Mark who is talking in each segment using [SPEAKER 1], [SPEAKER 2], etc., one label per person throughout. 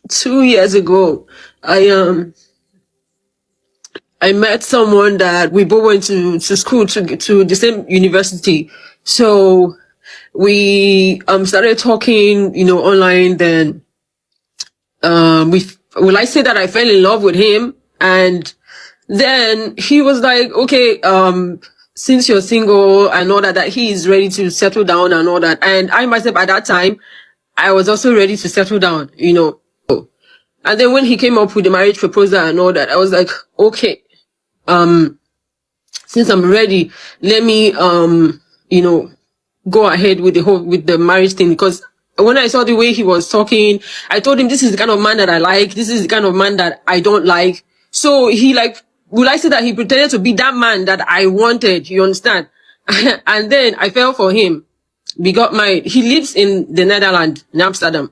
[SPEAKER 1] 2 years ago, I I met someone that we both went to school to the same university. So we started talking, online. Then we will I say that I fell in love with him, and then he was like, okay, since you're single and all that he is ready to settle down and all that. And I myself at that time, I was also ready to settle down. And then when he came up with the marriage proposal and all that, I was like, okay, um, since I'm ready, let me, go ahead with with the marriage thing. Because when I saw the way he was talking, I told him, this is the kind of man that I like. This is the kind of man that I don't like. So he will I say that he pretended to be that man that I wanted, you understand? And then I fell for him. We got married. He lives in the Netherlands, in Amsterdam.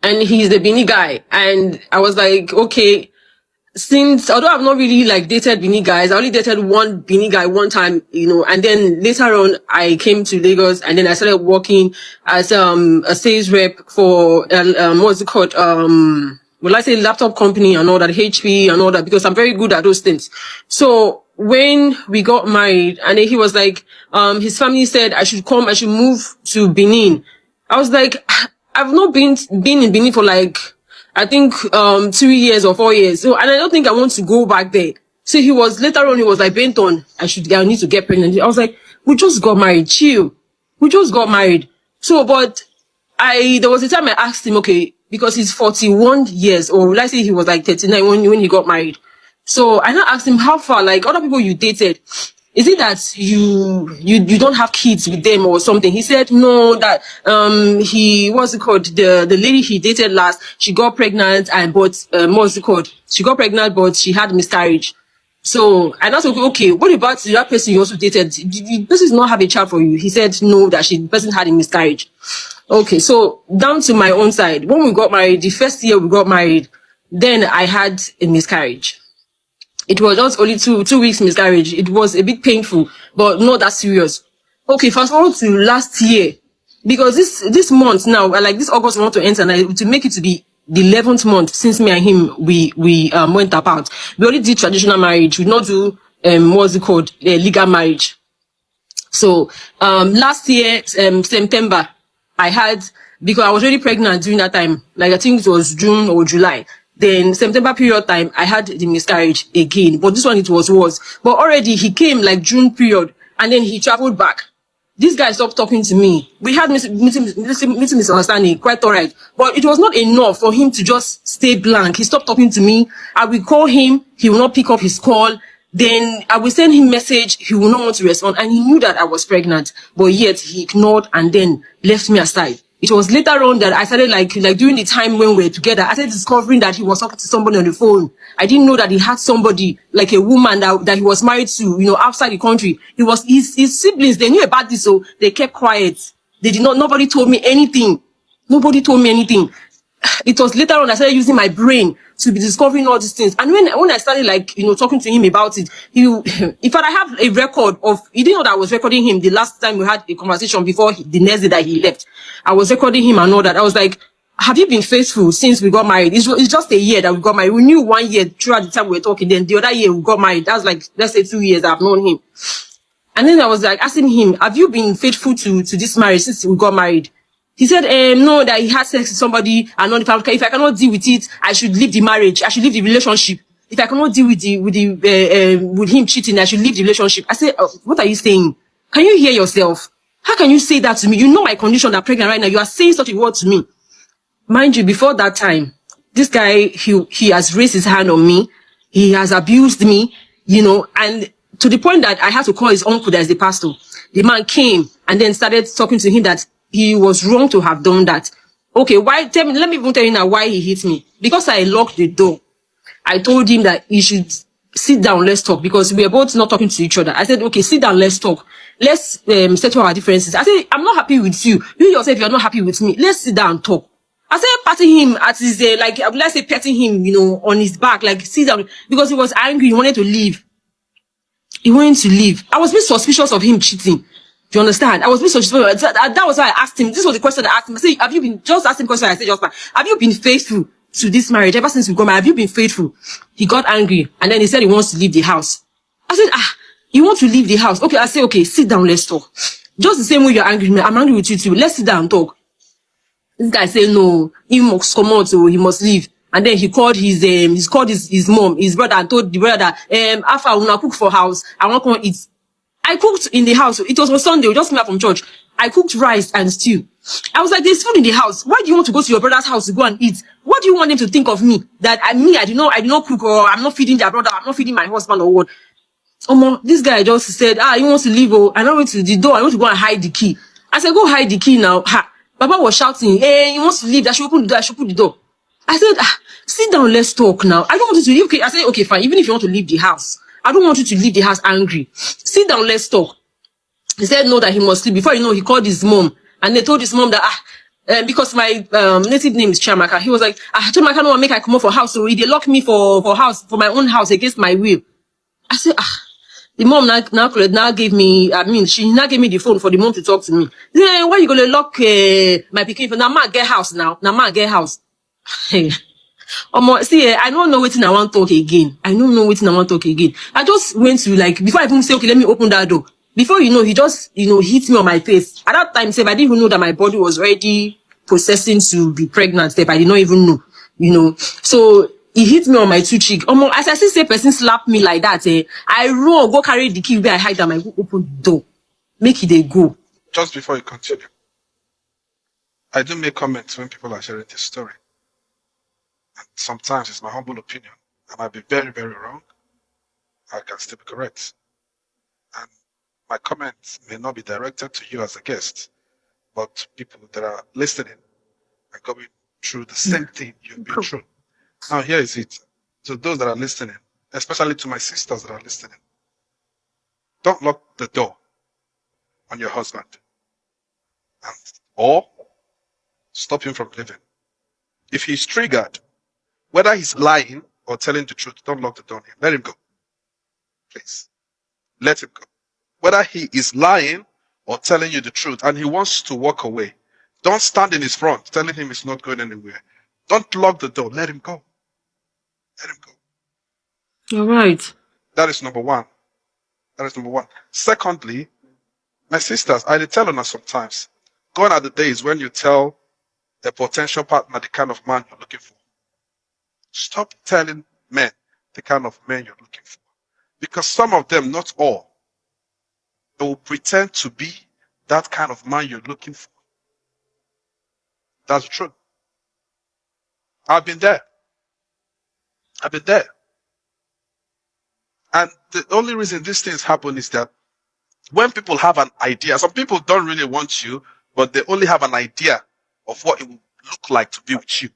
[SPEAKER 1] And he's the Bini guy. And I was like, okay, since, although I've not really dated Bini guys, I only dated one Bini guy one time, and then later on I came to Lagos, and then I started working as, a sales rep for, what's it called? Will I say laptop company and all that, HP and all that, because I'm very good at those things. So when we got married, and then he was like, his family said I should move to Benin. I was like, I've not been in Benin for I think 3 years or 4 years. So, and I don't think I want to go back there. So he was like, Benton, I need to get pregnant. I was like, we just got married, chill. We just got married. So, but there was a time I asked him, okay, because he's 41 years old. Let's say he was like 39 when he got married. So I now asked him, how far, other people you dated, is it that you don't have kids with them or something? He said no, that what's it called, the lady he dated last, she got pregnant, and but what's it called, she got pregnant but she had miscarriage. So I asked, okay, what about the other person you also dated? Did the person not have a child for you? He said no, that the person had a miscarriage. Okay, so down to my own side, when we got married, the first year we got married, then I had a miscarriage. It was just only two weeks miscarriage. It was a bit painful, but not that serious. Okay, fast forward to last year, because this month now, this August we want to enter, and to make it to the 11th month since me and him we went apart. We only did traditional marriage. We not do what's it called, legal marriage. So last year September, because I was already pregnant during that time. I think it was June or July. Then September period time, I had the miscarriage again. But this one, it was worse. But already he came June period, and then he traveled back. This guy stopped talking to me. We had misunderstanding, quite alright. But it was not enough for him to just stay blank. He stopped talking to me. I will call him, he will not pick up his call. Then I will send him message, he will not want to respond. And he knew that I was pregnant, but yet he ignored and then left me aside. It was later on that I started during the time when we were together, I started discovering that he was talking to somebody on the phone. I didn't know that he had somebody, a woman that he was married to, outside the country. His siblings, they knew about this, so they kept quiet. Nobody told me anything. Nobody told me anything. It was later on I started using my brain to be discovering all these things. And when I started talking to him about it, in fact, I have a record of, he didn't know that I was recording him the last time we had a conversation before the next day that he left. I was recording him and all that. I was like, have you been faithful since we got married? It's just a year that we got married. We knew 1 year throughout the time we were talking. Then the other year we got married. That's let's say 2 years I've known him. And then I was asking him, have you been faithful to this marriage since we got married? He said, no, that he had sex with somebody, and if I cannot deal with it, I should leave the marriage. I should leave the relationship. If I cannot deal with him cheating, I should leave the relationship. I said, what are you saying? Can you hear yourself? How can you say that to me? You know my condition, that I'm pregnant right now. You are saying such a word to me. Mind you, before that time, this guy, he has raised his hand on me. He has abused me, and to the point that I had to call his uncle that is the pastor. The man came and then started talking to him that he was wrong to have done that. Okay, why? Let me even tell you now why he hit me. Because I locked the door. I told him that he should sit down, let's talk, because we are both not talking to each other. I said, okay, sit down, let's talk. Let's settle our differences. I said, I'm not happy with you. You yourself, you're not happy with me. Let's sit down and talk. I started patting him at his, let's say petting him, on his back, sit down, because he was angry. He wanted to leave. He wanted to leave. I was a bit suspicious of him cheating. Do you understand? I was being suspicious. That was why I asked him. This was the question I asked him. I said, have you been, just ask him question I said just now. Have you been faithful to this marriage ever since we got married? Have you been faithful? He got angry and then he said he wants to leave the house. I said, you want to leave the house? Okay, I said, okay, sit down, let's talk. Just the same way you're angry with me, I'm angry with you too. Let's sit down and talk. This guy said, no, he must come out, so he must leave. And then he called his mom, his brother, and told the brother that, after I will cook for house, I want to come eat. I cooked in the house. It was on Sunday. We just came back from church. I cooked rice and stew. I was like, there's food in the house. Why do you want to go to your brother's house to go and eat? What do you want them to think of me? That I did not cook, or I'm not feeding their brother, I'm not feeding my husband, or what? This guy just said, he wants to leave. Oh, I went to the door. I want to go and hide the key. I said, go hide the key now. Baba was shouting, hey, he wants to leave. I should open the door. I should put the door. I said, sit down, let's talk now. I don't want you to leave. Okay, I said, okay, fine. Even if you want to leave the house, I don't want you to leave the house angry. Sit down, let's talk. He said no, that he must sleep. Before you know, he called his mom. And they told his mom that, because my native name is Chiamaka. He was like, Chiamaka no one make I come out for house. So they lock me for my own house against my will. I said, the mom now gave me, she now gave me the phone for the mom to talk to me. Then why you gonna lock my pikin? Now ma get house now. Now ma get house. See, I don't know what I want to talk again. I don't know what I want to talk again. I just went to, like, before I even say, okay, let me open that door. Before you know, he just, hit me on my face. At that time, I didn't even know that my body was already processing to be pregnant. I did not even know, So he hit me on my two cheek. As I see person slap me like that, I run, go carry the key where I hide them, I go open the door. Make it they go.
[SPEAKER 2] Just before you continue, I do make comments when people are sharing this story. And sometimes it's my humble opinion. I might be very, very wrong. I can still be correct. And my comments may not be directed to you as a guest, but to people that are listening and going through the same thing you've been through. Now, here is it. To those that are listening, especially to my sisters that are listening, don't lock the door on your husband, or stop him from living. If he's triggered, whether he's lying or telling the truth, don't lock the door on him. Let him go. Please. Let him go. Whether he is lying or telling you the truth and he wants to walk away, don't stand in his front telling him he's not going anywhere. Don't lock the door. Let him go. Let him go.
[SPEAKER 1] All right.
[SPEAKER 2] That is number one. Secondly, my sisters, I tell on us sometimes, gone are the days when you tell a potential partner the kind of man you're looking for. Stop telling men the kind of men you're looking for. Because some of them, not all, they will pretend to be that kind of man you're looking for. That's true. I've been there. And the only reason these things happen is that when people have an idea, some people don't really want you, but they only have an idea of what it will look like to be with you.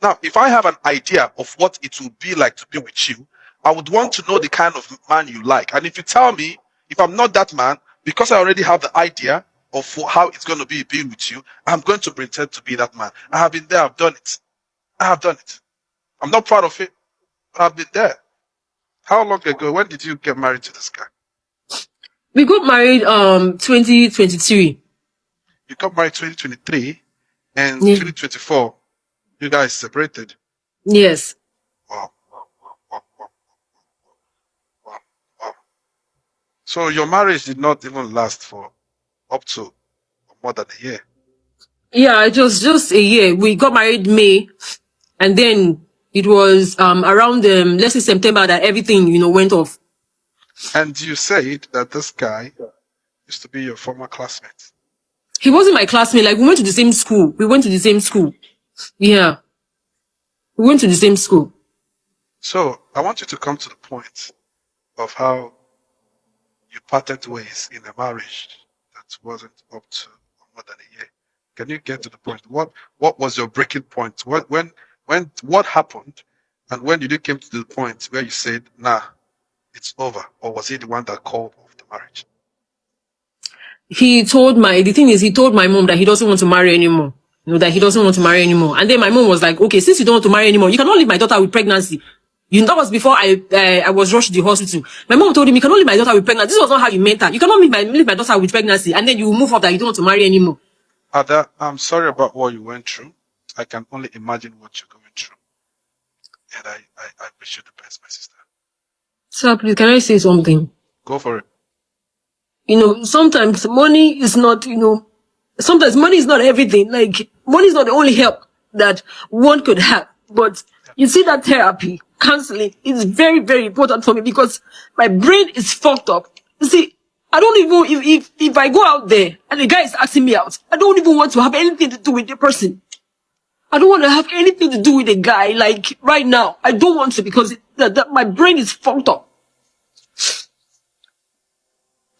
[SPEAKER 2] Now, if I have an idea of what it will be like to be with you, I would want to know the kind of man you like. And if you tell me, if I'm not that man, because I already have the idea of how it's going to be being with you, I'm going to pretend to be that man. I have been there. I've done it. I'm not proud of it, but I've been there. How long ago? When did you get married to this guy?
[SPEAKER 1] We got married 2023.
[SPEAKER 2] You got married 2023, and 2024, you guys separated.
[SPEAKER 1] Yes.
[SPEAKER 2] Wow. So your marriage did not even last for up to more than a year.
[SPEAKER 1] Yeah, it was just a year. We got married May, and then it was around let's say September that everything went off.
[SPEAKER 2] And you said that this guy used to be your former classmate.
[SPEAKER 1] He wasn't my classmate. Like, we went to the same school. Yeah. We went to the same school.
[SPEAKER 2] So I want you to come to the point of how you parted ways in a marriage that wasn't up to more than a year. Can you get to the point? What was your breaking point? What happened, and when did you came to the point where you said, nah, it's over? Or was he the one that called off the marriage?
[SPEAKER 1] He told my mom that he doesn't want to marry anymore. And then my mom was like, okay, since you don't want to marry anymore, you cannot leave my daughter with pregnancy. That was before I was rushed to the hospital. My mom told him, you can only leave my daughter with pregnancy. This was not how you meant her. You cannot leave my daughter with pregnancy and then you move up that you don't want to marry anymore.
[SPEAKER 2] Ada, I'm sorry about what you went through. I can only imagine what you're going through. And I wish you the best, my sister.
[SPEAKER 1] Sir, please, can I say something?
[SPEAKER 2] Go for it.
[SPEAKER 1] Sometimes money is not, sometimes money is not everything. Like, money is not the only help that one could have. But you see that therapy, counseling is very, very important for me because my brain is fucked up. You see, I don't even, if I go out there and the guy is asking me out, I don't even want to have anything to do with the person. I don't want to have anything to do with a guy, like, right now. I don't want to because my brain is fucked up.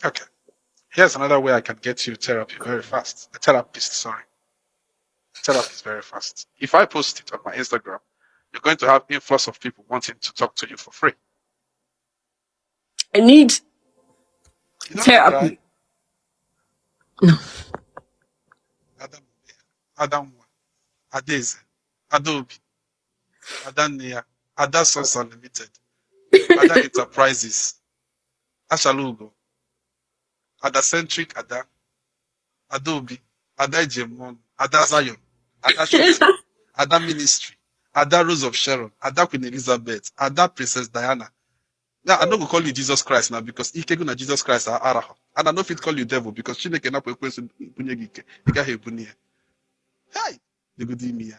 [SPEAKER 2] Okay. Here's another way I can get you therapy very fast. A therapist, sorry. Therapist very fast. If I post it on my Instagram, you're going to have influx of people wanting to talk to you for free.
[SPEAKER 1] I need
[SPEAKER 2] You don't
[SPEAKER 1] therapy.
[SPEAKER 2] cry.
[SPEAKER 1] No.
[SPEAKER 2] Adam, Adeze, Adobe, Adania, Ada Source Unlimited, Ada Enterprises, Ashalugo, Ada Centric, Ada, Adobe, Ada Jemon, Ada Zion, Ada Show, Ada Ministry, Ada Rose of Sharon, Ada Queen Elizabeth, Ada Princess Diana. Now, I'm not going to call you Jesus Christ now because Ike na Jesus Christ are Araho. And I don't fit call you devil because Chineke na kwe bunye gike. Ika he bunye. Hi, the good me.